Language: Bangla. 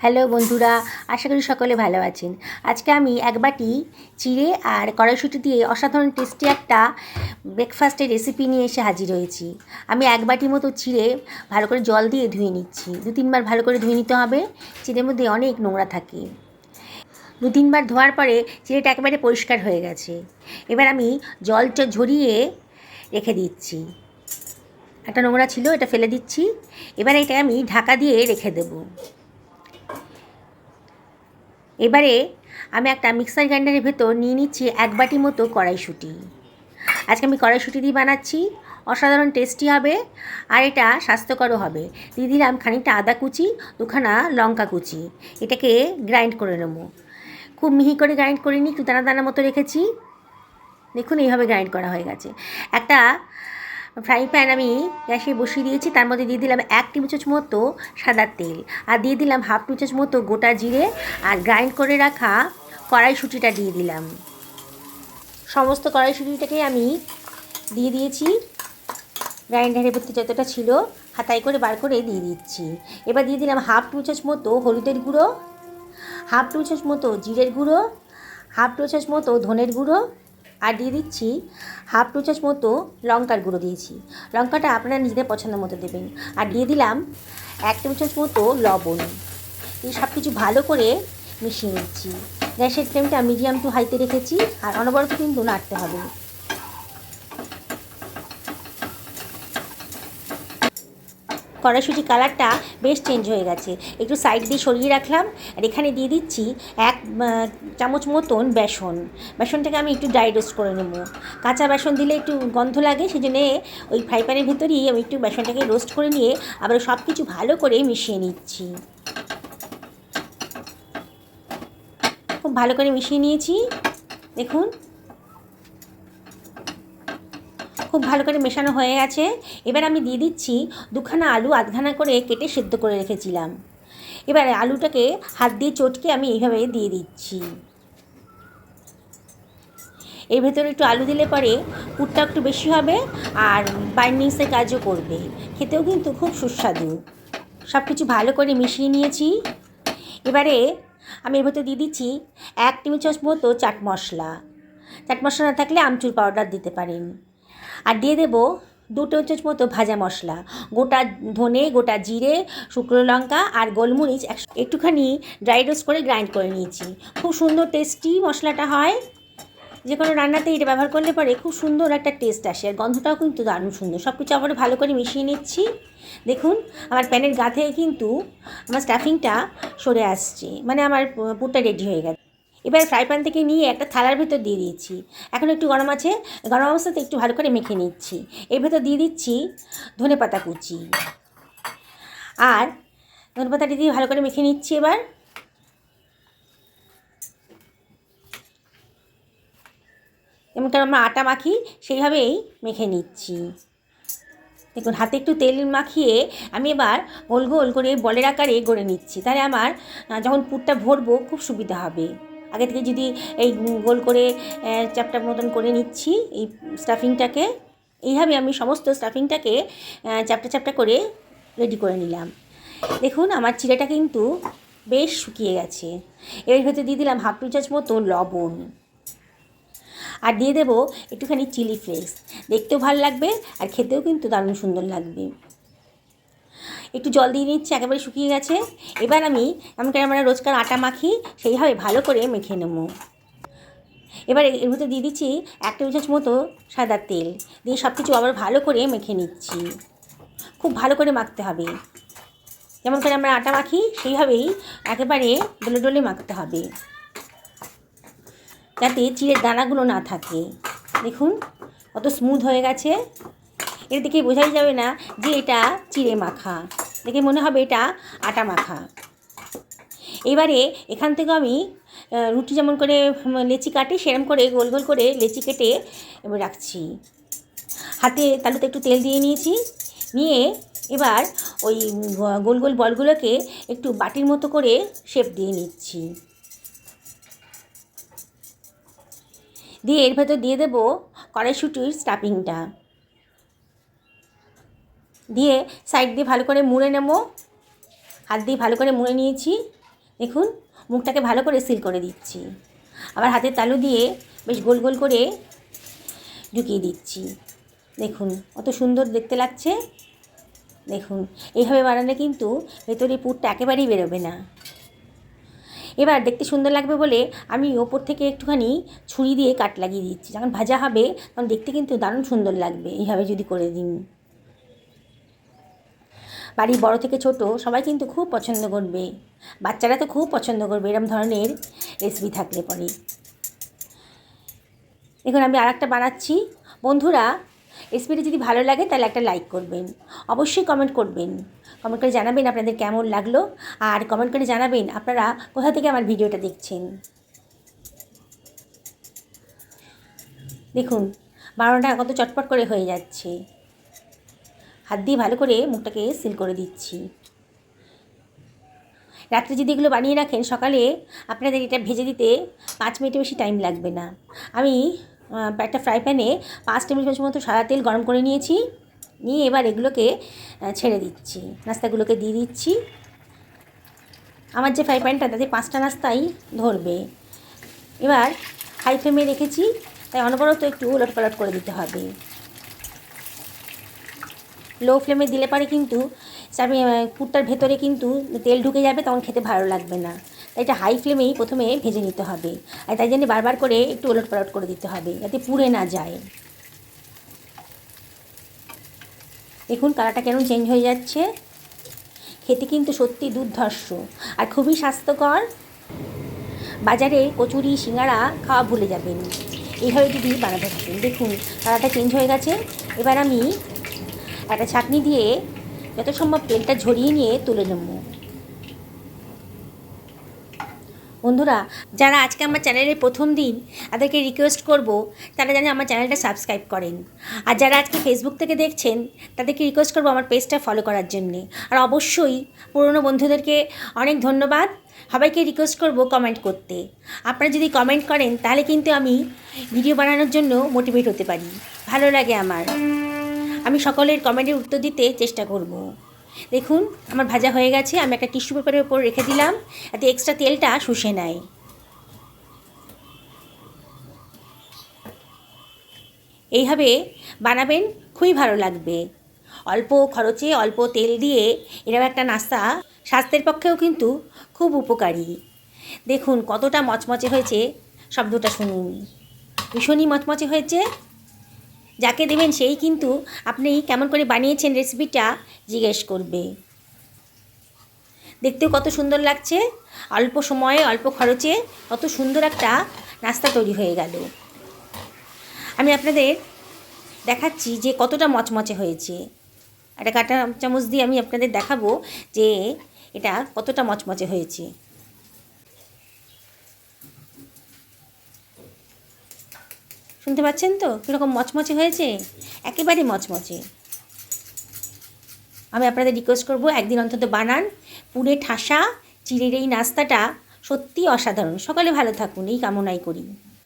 হ্যালো বন্ধুরা, আশা করি সকলে ভালো আছেন। আজকে আমি এক বাটি চিড়ে আর কড়াইশুঁটি দিয়ে অসাধারণ টেস্টি একটা ব্রেকফাস্টের রেসিপি নিয়ে এসে হাজির হয়েছি। আমি এক বাটি মতো চিড়ে ভালো করে জল দিয়ে ধুয়ে নিচ্ছি। 2-3 বার ভালো করে ধুয়ে নিতে হবে, চিড়ের মধ্যে অনেক নোংরা থাকে। 2-3 বার ধোয়ার পরে চিড়েটা একেবারে পরিষ্কার হয়ে গেছে। এবার আমি জলটা ঝরিয়ে রেখে দিচ্ছি। একটা নোংরা ছিল, এটা ফেলে দিচ্ছি। এবার এটা আমি ঢাকা দিয়ে রেখে দেবো। এবারে আমি একটা মিক্সার গ্রাইন্ডারের ভেতর নিয়ে নিচ্ছি এক বাটি মতো কড়াইশুঁটি। আজকে আমি কড়াইশুঁটি দিয়ে বানাচ্ছি, অসাধারণ টেস্টি হবে আর এটা স্বাস্থ্যকরও হবে। দিয়ে দিলাম খানিকটা আদা কুচি, 2খানা লঙ্কা কুচি। এটাকে গ্রাইন্ড করে নেব। খুব মিহি করে গ্রাইন্ড করিনি, একটু দানা দানা মতো রেখেছি। দেখুন এইভাবে গ্রাইন্ড করা হয়ে গেছে। একটা ফ্রাই প্যান আমি গ্যাসে বসিয়ে দিয়েছি, তার মধ্যে দিয়ে দিলাম 1 টেবিল চামচ মতো সাদা তেল আর দিয়ে দিলাম 1/2 টেবিল চামচ মতো গোটা জিরে আর গ্রাইন্ড করে রাখা কড়াইশুঁটিটা দিয়ে দিলাম। সমস্ত কড়াইশুঁটিটাকে আমি দিয়ে দিয়েছি। গ্রাইন্ডারের ভেতরে যতটা ছিল হাতায় করে বার করে দিয়ে দিচ্ছি। এবার দিয়ে দিলাম 1/2 টেবিল চামচ মতো হলুদের গুঁড়ো, 1/2 টেবিল চামচ মতো জিরের গুঁড়ো, 1/2 টেবিল চামচ মতো ধনের গুঁড়ো আর দিয়ে দিচ্ছি 1/2 টেবিল চামচ মতো লঙ্কার গুঁড়ো দিয়েছি। লঙ্কাটা আপনারা নিজেদের পছন্দ মতো দেবেন। আর দিয়ে দিলাম 1 টেবিল চামচ মতো লবণ। এই সব কিছু ভালো করে মিশিয়ে নিচ্ছি। গ্যাসের ফ্লেমটা মিডিয়াম টু হাইতে রেখেছি আর অনবরত কিন্তু নাড়তে হবে। কড়াইশুঁটি কালারটা বেশ চেঞ্জ হয়ে গেছে, একটু সাইড দিয়ে সরিয়ে রাখলাম। আর এখানে দিয়ে দিচ্ছি 1 চামচ মতন বেসন। বেসনটাকে আমি একটু ড্রাই রোস্ট করে নেব। কাঁচা বেসন দিলে একটু গন্ধ লাগে, সেই জন্যে ওই ফ্রাই প্যানের ভেতরেই আমি একটু বেসনটাকে রোস্ট করে নিয়ে আবার সব কিছু ভালো করে মিশিয়ে নিচ্ছি। খুব ভালো করে মিশিয়ে নিয়েছি। দেখুন খুব ভালো করে মেশানো হয়ে গেছে। এবার আমি দিয়ে দিচ্ছি 2খানা আলু আধখানা করে কেটে সেদ্ধ করে রেখেছিলাম। এবারে আলুটাকে হাত দিয়ে চটকে আমি এইভাবে দিয়ে দিচ্ছি। এর ভেতরে একটু আলু দিলে পরে পুরটা একটু বেশি হবে আর বাইন্ডিংসের কাজও করবে, খেতেও কিন্তু খুব সুস্বাদু। সব কিছু ভালো করে মিশিয়ে নিয়েছি। এবারে আমি এর ভেতরে দিয়ে দিচ্ছি 1 টেবিল চামচ মতো চাট মশলা। চাট মশলা না থাকলে আমচুর পাউডার দিতে পারেন। আর দিয়ে দেবো 2 টেবিল চামচ মতো ভাজা মশলা, গোটা ধনে, গোটা জিরে, শুকনো লঙ্কা আর গোলমরিচ একটুখানি ড্রাই রোস্ট করে গ্রাইন্ড করে নিয়েছি। খুব সুন্দর টেস্টি মশলাটা হয়। যে কোনো রান্নাতে এটা ব্যবহার করলে পরে খুব সুন্দর একটা টেস্ট আসে আর গন্ধটাও কিন্তু দারুণ সুন্দর। সব কিছু আবার ভালো করে মিশিয়ে নিচ্ছি। দেখুন আমার প্যানের গা থেকে কিন্তু আমার স্টাফিংটা সরে আসছে, মানে আমার পুরটা রেডি হয়ে গেছে। এবার ফ্রাই প্যান থেকে নিয়ে একটা থালার ভেতর দিয়ে দিয়েছি। এখন একটু গরম আছে, গরম অবস্থাতে একটু ভালো করে মেখে নিচ্ছি। এর ভেতর দিয়ে দিচ্ছি ধনেপাতা কুচি আর ধনেপাতাটি দিয়ে ভালো করে মেখে নিচ্ছি। এবার যেমন আমরা আটা মাখি সেইভাবেই মেখে নিচ্ছি। দেখুন হাতে একটু তেল মাখিয়ে আমি এবার গোল গোল করে বলের আকারে গড়ে নিচ্ছি, তাহলে আমার যখন পুরটা ভরবো খুব সুবিধা হবে। আগে থেকে যদি এই গোল করে চ্যাপটা মতন করে নিচ্ছি এই স্টাফিংটাকে, এইভাবে আমি সমস্ত স্টাফিংটাকে চ্যাপটা চ্যাপটা করে রেডি করে নিলাম। দেখুন আমার চিড়েটা কিন্তু বেশ শুকিয়ে গেছে। এর ভেতরে দিয়ে দিলাম 1/2 টেবিল চামচ মতো লবণ আর দিয়ে দেবো একটুখানি চিলি ফ্লেক্স। দেখতেও ভালো লাগবে আর খেতেও কিন্তু দারুণ সুন্দর লাগবে। একটু জল দিয়ে নিচ্ছি, একেবারে শুকিয়ে গেছে। এবার আমি আমরা রোজকার আটা মাখি সেইভাবে ভালো করে মেখে নেব। এবার এর মধ্যে দিয়ে দিচ্ছি 1 টেবিল চামচ মতো সাদা তেল দিয়ে সব কিছু আবার ভালো করে মেখে নিচ্ছি। খুব ভালো করে মাখতে হবে, যেমন করে আমরা আটা মাখি সেইভাবেই একেবারে ডলে ডলে মাখতে হবে, যাতে চিড়ের দানাগুলো না থাকে। দেখুন কত স্মুথ হয়ে গেছে। এর দিকে বোঝাই যাবে না যে এটা চিড়ে মাখা, দেখে মনে হবে এটা আটা মাখা। এবারে এখান থেকে আমি রুটি যেমন করে লেচি কাটি সেরকম করে গোল গোল করে লেচি কেটে রাখছি। হাতে তালুতে একটু তেল দিয়ে নিয়েছি, নিয়ে এবার ওই গোল গোল বলগুলোকে একটু বাটির মতো করে শেপ দিয়ে নিচ্ছি। দিয়ে এর ভেতর দিয়ে দেবো কড়াইশুঁটির স্টাফিংটা, দিয়ে সাইড দিয়ে ভালো করে মুড়ে নেব। হাত দিয়ে ভালো করে মুড়ে নিয়েছি। দেখুন মুখটাকে ভালো করে সিল করে দিচ্ছি, আবার হাতের তালু দিয়ে বেশ গোল গোল করে ঢুকিয়ে দিচ্ছি। দেখুন কত সুন্দর দেখতে লাগছে। দেখুন এইভাবে বানালে কিন্তু ভেতরে পুরটা একেবারেই বেরোবে না। এবার দেখতে সুন্দর লাগবে বলে আমি ওপর থেকে একটুখানি ছুরি দিয়ে কাট লাগিয়ে দিচ্ছি। যখন ভাজা হবে তখন দেখতে কিন্তু দারুণ সুন্দর লাগবে এইভাবে যদি করে দিন। বাড়ির বড় থেকে ছোট সবাই কিন্তু খুব পছন্দ করবে, বাচ্চারা তো খুব পছন্দ করবে এরকম ধরনের রেসিপি থাকলে পরে। দেখুন আমি আর একটা বানাচ্ছি। বন্ধুরা রেসিপিটা যদি ভালো লাগে তাহলে একটা লাইক করবেন, অবশ্যই কমেন্ট করবেন, কমেন্ট করে জানাবেন আপনাদের কেমন লাগলো, আর কমেন্ট করে জানাবেন আপনারা কোথা থেকে আমার ভিডিওটা দেখছেন। দেখুন বানানোটা কত চটপট করে হয়ে যাচ্ছে। হাত দিয়ে ভালো করে মুখটাকে সিল করে দিচ্ছি। রাত্রে যদি এগুলো বানিয়ে রাখেন সকালে আপনাদের এটা ভেজে দিতে 5 মিনিটের বেশি টাইম লাগবে না। আমি একটা ফ্রাই প্যানে 5 টেবিল চামচ মতো সাদা তেল গরম করে নিয়েছি, নিয়ে এবার এগুলোকে ছেড়ে দিচ্ছি, নাস্তাগুলোকে দিয়ে দিচ্ছি। আমার যে ফ্রাই প্যানটা তাতে 5টা নাস্তাই ধরবে। এবার হাই ফ্লেমে রেখেছি, তাই অনবরত একটু উলট পালট করে দিতে হবে। লো ফ্লেমে দিলে পারে কিন্তু পুরটার ভেতরে কিন্তু তেল ঢুকে যাবে, তখন খেতে ভালো লাগবে না। তাই এটা হাই ফ্লেমেই প্রথমে ভেজে নিতে হবে, আর তাই জন্য বারবার করে একটু ওলট পালট করে দিতে হবে যাতে পুড়ে না যায়। দেখুন কালারটা কেমন চেঞ্জ হয়ে যাচ্ছে। খেতে কিন্তু সত্যি দুর্ধর্ষ আর খুবই স্বাস্থ্যকর। বাজারে কচুরি সিঙ্গাড়া খাওয়া ভুলে যাবেন এইভাবে যদি বানাতে থাকেন। দেখুন কালারটা চেঞ্জ হয়ে গেছে। এবার আমি একটা ছাঁকনি দিয়ে যত সম্ভব তেলটা ঝরিয়ে নিয়ে তুলে নেব। বন্ধুরা যারা আজকে আমার চ্যানেলের প্রথম দিন তাদেরকে রিকোয়েস্ট করব তারা যেন আমার চ্যানেলটা সাবস্ক্রাইব করেন, আর যারা আজকে ফেসবুক থেকে দেখছেন তাদেরকে রিকোয়েস্ট করব আমার পেজটা ফলো করার জন্যে। আর অবশ্যই পুরনো বন্ধুদেরকে অনেক ধন্যবাদ। সবাইকে রিকোয়েস্ট করব কমেন্ট করতে। আপনারা যদি কমেন্ট করেন তাহলে কিন্তু আমি ভিডিও বানানোর জন্য মোটিভেট হতে পারি, ভালো লাগে আমার। আমি সকলের কমেন্টের উত্তর দিতে চেষ্টা করব। দেখুন আমার ভাজা হয়ে গেছে, আমি একটা টিস্যু পেপারের উপর রেখে দিলাম যাতে এক্সট্রা তেলটা শুষে নেয়। এইভাবে বানাবেন, খুবই ভালো লাগবে। অল্প খরচে অল্প তেল দিয়ে এরকম একটা নাস্তা স্বাস্থ্যের পক্ষেও কিন্তু খুব উপকারী। দেখুন কতটা মচমচে হয়েছে, শব্দটা শুনুন, ভীষণই মচমচে হয়েছে। যাকে দেবেন সেই কিন্তু আপনি কেমন করে বানিয়েছেন রেসিপিটা জিজ্ঞেস করবে। দেখতেও কত সুন্দর লাগছে, অল্প সময়ে অল্প খরচে কত সুন্দর একটা নাস্তা তৈরি হয়ে গেল। আমি আপনাদের দেখাচ্ছি যে কতটা মচমচে হয়েছে। একটা কাঁটা চামচ দিয়ে আমি আপনাদের দেখাবো যে এটা কতটা মচমচে হয়েছে। শুনতে পাচ্ছেন তো কীরকম মচমচে হয়েছে, একেবারে মচমচে। আমি আপনাদের রিকোয়েস্ট করব একদিন অন্তত বানান। পুরে ঠাসা চিরের এই নাস্তাটা সত্যিই অসাধারণ। সকালে ভালো থাকুন এই কামনাই করি।